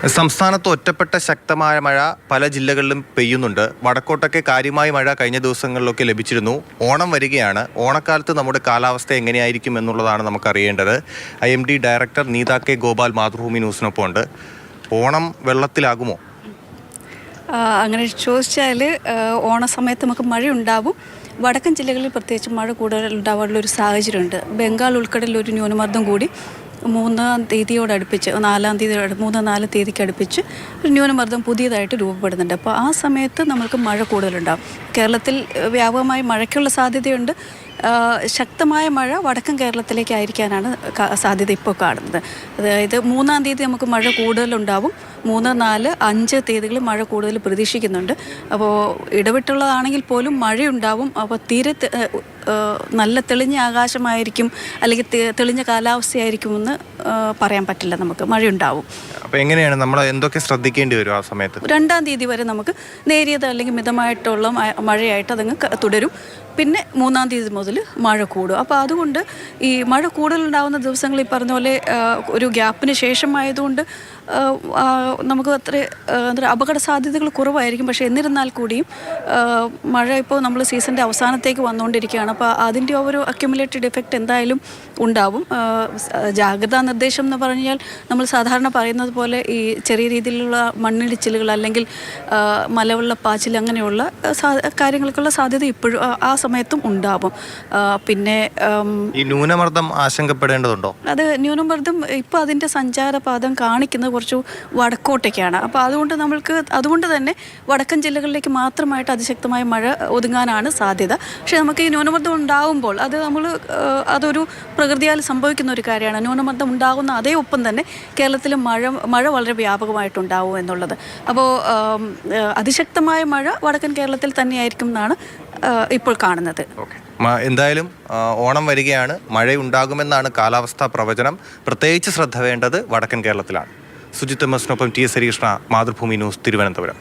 സംസ്ഥാനത്ത് ഒറ്റപ്പെട്ട ശക്തമായ മഴ പല ജില്ലകളിലും പെയ്യുന്നുണ്ട്. വടക്കോട്ടൊക്കെ കാര്യമായ മഴ കഴിഞ്ഞ ദിവസങ്ങളിലൊക്കെ ലഭിച്ചിരുന്നു. ഓണം വരികയാണ്. ഓണക്കാലത്ത് നമ്മുടെ കാലാവസ്ഥ എങ്ങനെയായിരിക്കും എന്നുള്ളതാണ് നമുക്കറിയേണ്ടത്. IMD director Neetha K Gopal Mathrubhumi ന്യൂസിനൊപ്പം ഉണ്ട്. ഓണം വെള്ളത്തിലാകുമോ? അങ്ങനെ ചോദിച്ചാൽ ഓണസമയത്ത് നമുക്ക് മഴയുണ്ടാവും. വടക്കൻ ജില്ലകളിൽ പ്രത്യേകിച്ച് മഴ കൂടുതൽ ഉണ്ടാവാനുള്ള ഒരു സാഹചര്യമുണ്ട്. ബംഗാൾ ഉൾക്കടലിൽ ഒരു ന്യൂനമർദ്ദം കൂടി 3-ാം തീയതിയോടടുപ്പിച്ച് 4-ാം തീയതി 3-4 തീയതിക്ക് അടുപ്പിച്ച് ഒരു ന്യൂനമർദ്ദം പുതിയതായിട്ട് രൂപപ്പെടുന്നുണ്ട്. അപ്പോൾ ആ സമയത്ത് നമുക്ക് മഴ കൂടുതലുണ്ടാകും. കേരളത്തിൽ വ്യാപകമായി മഴയ്ക്കുള്ള സാധ്യതയുണ്ട്. ശക്തമായ മഴ വടക്കൻ കേരളത്തിലേക്കായിരിക്കാനാണ് സാധ്യത ഇപ്പോൾ കാണുന്നത്. അതായത് 3-ാം തീയതി നമുക്ക് മഴ കൂടുതലുണ്ടാവും. 3, 4, 5 തീയതികളിൽ മഴ കൂടുതൽ പ്രതീക്ഷിക്കുന്നുണ്ട്. അപ്പോൾ ഇടവിട്ടുള്ളതാണെങ്കിൽ പോലും മഴയുണ്ടാവും. അപ്പോൾ തീരെ നല്ല തെളിഞ്ഞ ആകാശമായിരിക്കും അല്ലെങ്കിൽ തെളിഞ്ഞ കാലാവസ്ഥയായിരിക്കുമെന്ന് പറയാൻ പറ്റില്ല. നമുക്ക് മഴയുണ്ടാവും. അപ്പോൾ എങ്ങനെയാണ് നമ്മൾ എന്തൊക്കെ ശ്രദ്ധിക്കേണ്ടി വരും ആ സമയത്ത്? 2-ാം തീയതി വരെ നമുക്ക് നേരിയത് അല്ലെങ്കിൽ മിതമായിട്ടുള്ള മഴയായിട്ട് അതങ്ങ് തുടരും. പിന്നെ 3-ാം തീയതി മുതൽ മഴ കൂടും. അപ്പോൾ അതുകൊണ്ട് ഈ മഴ കൂടുതലുണ്ടാകുന്ന ദിവസങ്ങൾ ഈ പറഞ്ഞ പോലെ ഒരു ഗ്യാപ്പിന് ശേഷമായതുകൊണ്ട് നമുക്ക് അത്ര അപകട സാധ്യതകൾ കുറവായിരിക്കും. പക്ഷേ എന്നിരുന്നാൽ കൂടിയും മഴ ഇപ്പോൾ നമ്മൾ സീസണിൻ്റെ അവസാനത്തേക്ക് വന്നുകൊണ്ടിരിക്കുകയാണ്. അപ്പോൾ അതിൻ്റെ ഒരു അക്യുമുലേറ്റഡ് എഫക്റ്റ് എന്തായാലും ഉണ്ടാവും. ജാഗ്രതാ നിർദ്ദേശം എന്ന് പറഞ്ഞാൽ നമ്മൾ സാധാരണ പറയുന്നത് പോലെ ഈ ചെറിയ രീതിയിലുള്ള മണ്ണിടിച്ചിലുകൾ അല്ലെങ്കിൽ മലവെള്ളപ്പാച്ചിൽ അങ്ങനെയുള്ള കാര്യങ്ങൾക്കുള്ള സാധ്യത ഇപ്പോഴും ആ സമയത്തും ഉണ്ടാവും. പിന്നെ ഈ ന്യൂനമർദ്ദം ആശങ്കപ്പെടേണ്ടതുണ്ടോ? അത് ന്യൂനമർദ്ദം ഇപ്പോൾ അതിൻ്റെ സഞ്ചാരപാതം കാണിക്കുന്നത് കുറച്ച് വടക്കോട്ടേക്കാണ്. അപ്പോൾ അതുകൊണ്ട് തന്നെ വടക്കൻ ജില്ലകളിലേക്ക് മാത്രമായിട്ട് അതിശക്തമായ മഴ ഒതുങ്ങാനാണ് സാധ്യത. പക്ഷേ നമുക്ക് ഈ ന്യൂനമർദ്ദം ഉണ്ടാകുമ്പോൾ അതൊരു പ്രകൃതിയാൽ സംഭവിക്കുന്ന ഒരു കാര്യമാണ്. ന്യൂനമർദ്ദം ഉണ്ടാകുന്ന അതേ ഒപ്പം തന്നെ കേരളത്തിൽ മഴ വളരെ വ്യാപകമായിട്ടുണ്ടാവും എന്നുള്ളത്. അപ്പോൾ അതിശക്തമായ മഴ വടക്കൻ കേരളത്തിൽ തന്നെയായിരിക്കും എന്നാണ് ഇപ്പോൾ കാണുന്നത്. എന്തായാലും ഓണം വരികയാണ്. മഴയുണ്ടാകുമെന്നാണ് കാലാവസ്ഥാ പ്രവചനം. പ്രത്യേകിച്ച് ശ്രദ്ധ വേണ്ടത് വടക്കൻ കേരളത്തിലാണ്. സുജിത് എം എസിനൊപ്പം TS ഹരികൃഷ്ണ, മാതൃഭൂമി ന്യൂസ്, തിരുവനന്തപുരം.